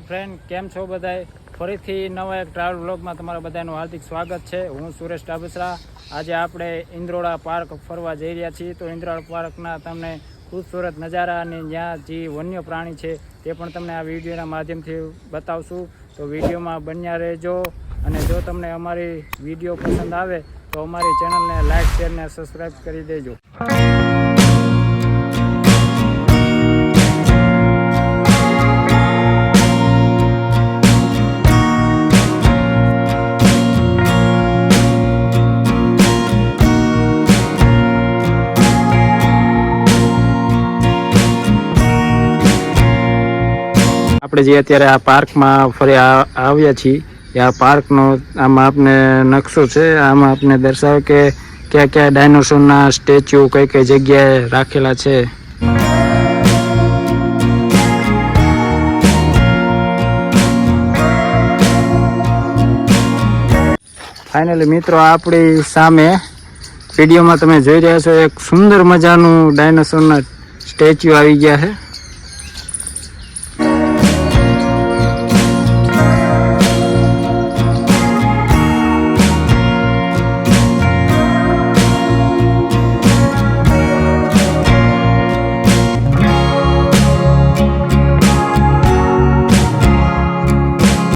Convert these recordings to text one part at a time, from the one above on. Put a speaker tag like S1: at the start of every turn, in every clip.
S1: Friend, કેમ છો બધાય? ફરીથી નવા એક ટ્રાવેલ વ્લોગમાં તમારા બધાનું હાર્દિક સ્વાગત છે. હું સુરેશ ડાબસરા. આજે આપણે ઇન્દ્રોડા પાર્ક ફરવા જઈ રહ્યા છીએ. તો ઇન્દ્રોડા પાર્કના તમને ખૂબસૂરત નજારા અને જ્યાં જે વન્ય પ્રાણી છે તે પણ તમને આ વિડીયોના માધ્યમથી બતાવશું. તો વિડીયોમાં બન્યા રહેજો. અને જો તમને અમારી વિડીયો પસંદ આવે તો અમારી ચેનલને લાઇક, શેર અને સબસ્ક્રાઈબ કરી દેજો. આપણે જે અત્યારે આ પાર્કમાં ફરી આવ્યા છીએ, આ પાર્કનો આમાં આપને નકશો છે. આમાં આપને દર્શાવે કે કયા કયા ડાયનોસોરના સ્ટેચ્યુ કઈ કઈ જગ્યાએ રાખેલા છે. ફાઇનલી મિત્રો, આપણી સામે વિડીયોમાં તમે જોઈ રહ્યા છો એક સુંદર મજાનું ડાયનોસોરના સ્ટેચ્યુ આવી ગયા છે.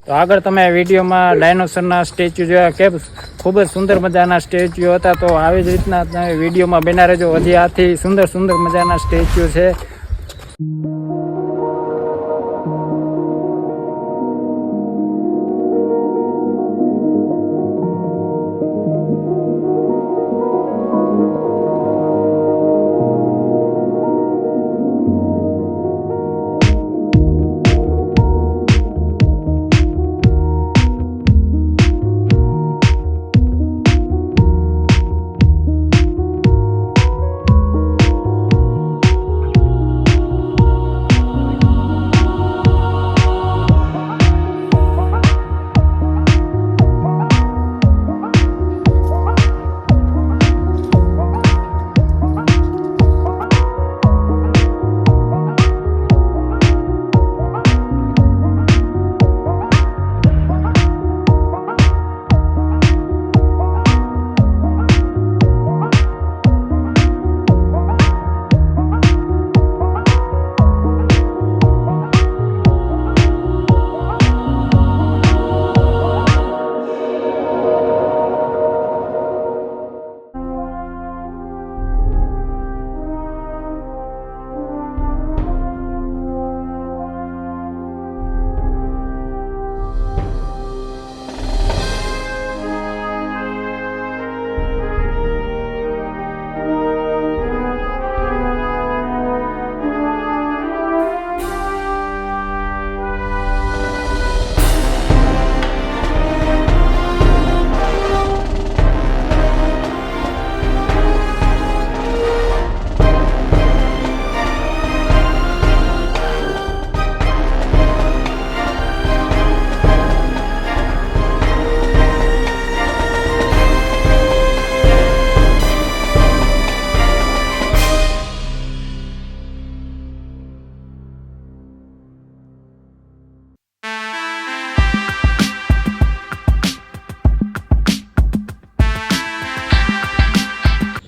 S1: તો આગળ તમે વિડીયોમાં ડાયનોસરના સ્ટેચ્યુ જોયા કે ખૂબ જ સુંદર મજાના સ્ટેચ્યુ હતા. તો આવી જ રીતના તમે વિડીયોમાં બના રહેજો. હજી આથી સુંદર સુંદર મજાના સ્ટેચ્યુ છે.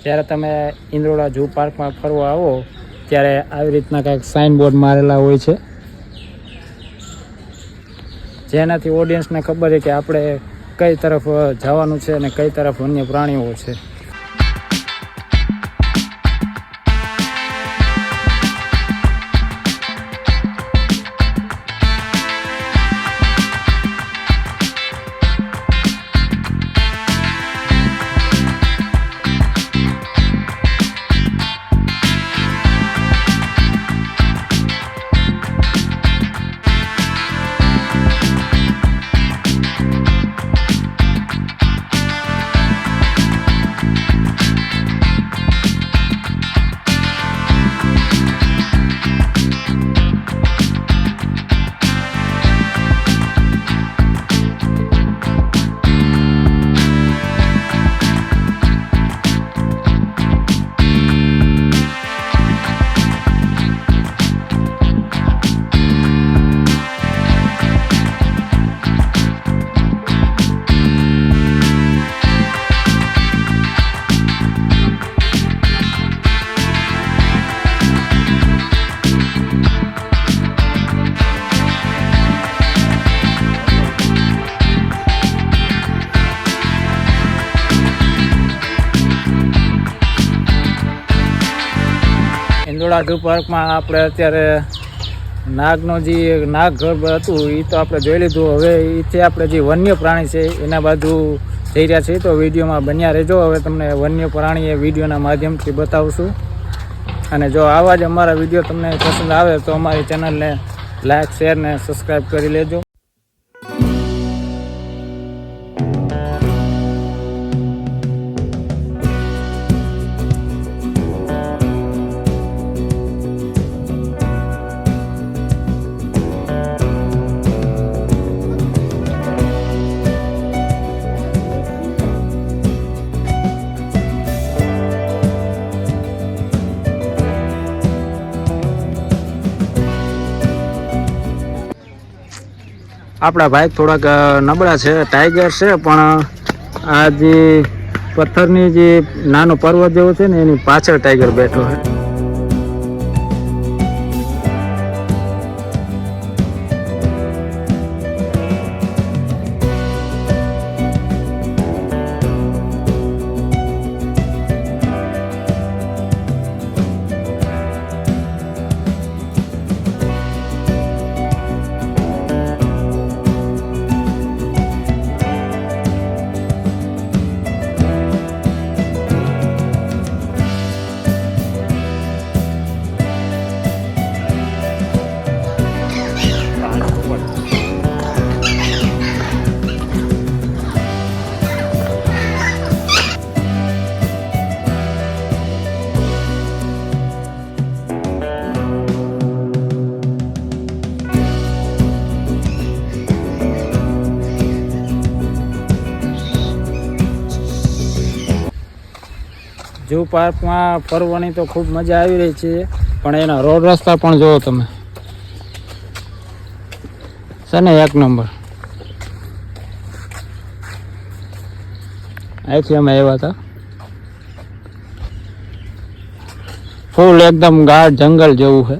S1: જ્યારે તમે ઇન્દ્રોડા ઝૂ પાર્કમાં ફરવા આવો ત્યારે આવી રીતના કાંઈક સાઇન બોર્ડ મારેલા હોય છે, જેનાથી ઓડિયન્સને ખબર છે કે આપણે કઈ તરફ જવાનું છે અને કઈ તરફ વન્ય પ્રાણીઓ છે. ઇન્દ્રોડા ઝૂ પાર્કમાં આપણે અત્યારે નાગનો જે નાગ ઘર હતું એ તો આપણે જોઈ લીધું. હવે એથી આપણે જે વન્ય પ્રાણી છે એના બાજુ જઈ રહ્યા છીએ. તો વિડીયોમાં બન્યા રહેજો. હવે તમને વન્ય પ્રાણી એ વિડીયોના માધ્યમથી બતાવશું. અને જો આવા જ અમારા વિડીયો તમને પસંદ આવે તો અમારી ચેનલને લાઇક, શેર ને સબસ્ક્રાઈબ કરી લેજો. આપણા ભાઈ થોડાક નબળા છે, ટાઈગર છે, પણ આ જે પથ્થરની જે નાનો પર્વત જેવો છે ને એની પાછળ ટાઈગર બેઠો છે. ઝૂ પાર્કમાં ફરવાની તો ખૂબ મજા આવી રહી છે, પણ એના રોડ રસ્તા પણ જુઓ તમે છે ને એક નંબર. અહીંથી અમે આવ્યા હતા, ફૂલ એકદમ ગાઢ જંગલ જેવું છે.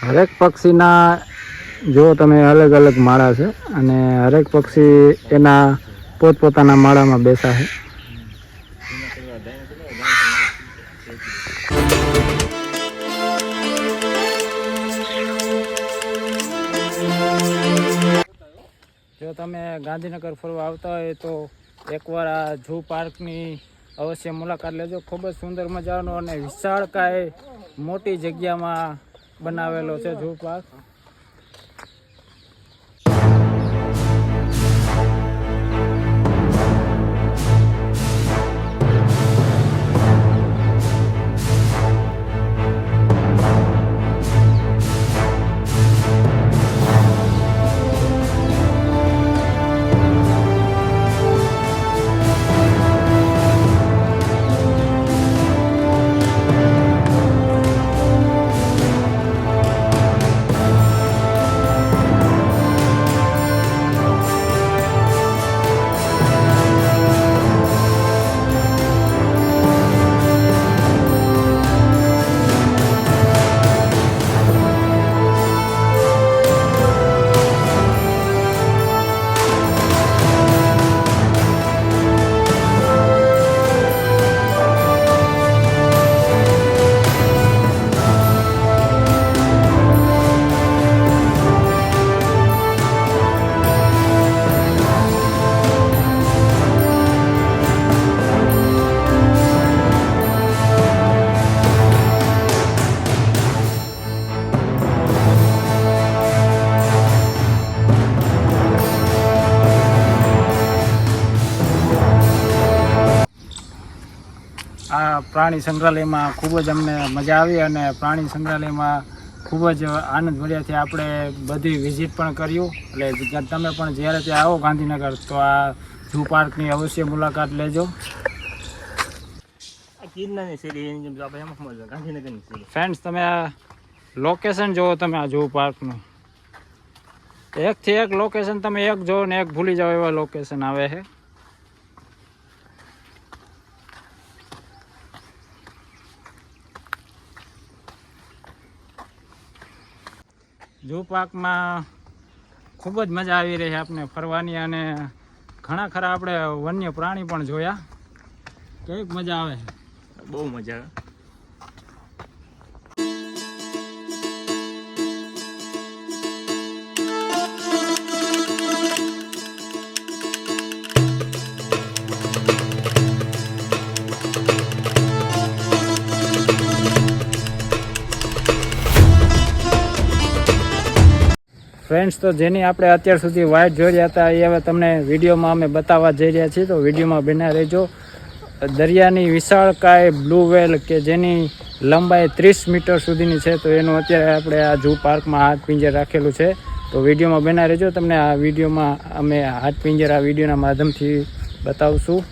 S1: હરેક પક્ષીના જો તમે અલગ અલગ માળા છે, અને હરેક પક્ષી એના પોતપોતાના માળામાં બેસા છે. જો તમે ગાંધીનગર ફરવા આવતા હોય તો એકવાર આ ઝૂ પાર્કની અવશ્ય મુલાકાત લેજો. ખૂબ જ સુંદર મજાનો અને વિશાળકાય મોટી જગ્યામાં બનાવેલો છે ઝૂ પાર્ક. પ્રાણી સંગ્રહાલયમાં ખૂબ જ અમને મજા આવી અને પ્રાણી સંગ્રહાલયમાં ખૂબ જ આનંદ મળ્યાથી આપણે બધી વિઝિટ પણ કર્યું. એટલે તમે પણ જ્યારે ત્યાં આવો ગાંધીનગર તો આ ઝૂ પાર્કની અવશ્ય મુલાકાત લેજો. ફ્રેન્ડ્સ, તમે આ લોકેશન જુઓ, તમે આ ઝૂ પાર્કનું એકથી એક લોકેશન તમે એક જોવો ને એક ભૂલી જાઓ એવા લોકેશન આવે છે. ઝૂ પાર્કમાં ખૂબ જ મજા આવી રહી છે આપણે ફરવાની અને ઘણા ખરા આપણે વન્ય પ્રાણી પણ જોયા. કેવી મજા આવે?
S2: બહુ મજા આવે.
S1: ફ્રેન્ડ્સ, તો જેની આપણે અત્યાર સુધી વાઇટ જોઈ રહ્યા હતા એ હવે તમને વિડીયોમાં અમે બતાવવા જઈ રહ્યા છીએ. તો વિડીયોમાં બન્યા રહેજો. દરિયાની વિશાળકાય બ્લુ વેલ કે જેની લંબાઈ 30 મીટર સુધીની છે, તો એનું અત્યારે આપણે આ ઝૂ પાર્કમાં હાથ પિંજર રાખેલું છે. તો વિડીયોમાં બન્યા રહેજો. તમને આ વિડીયોમાં અમે હાથ પિંજર આ વિડીયોના માધ્યમથી બતાવશું.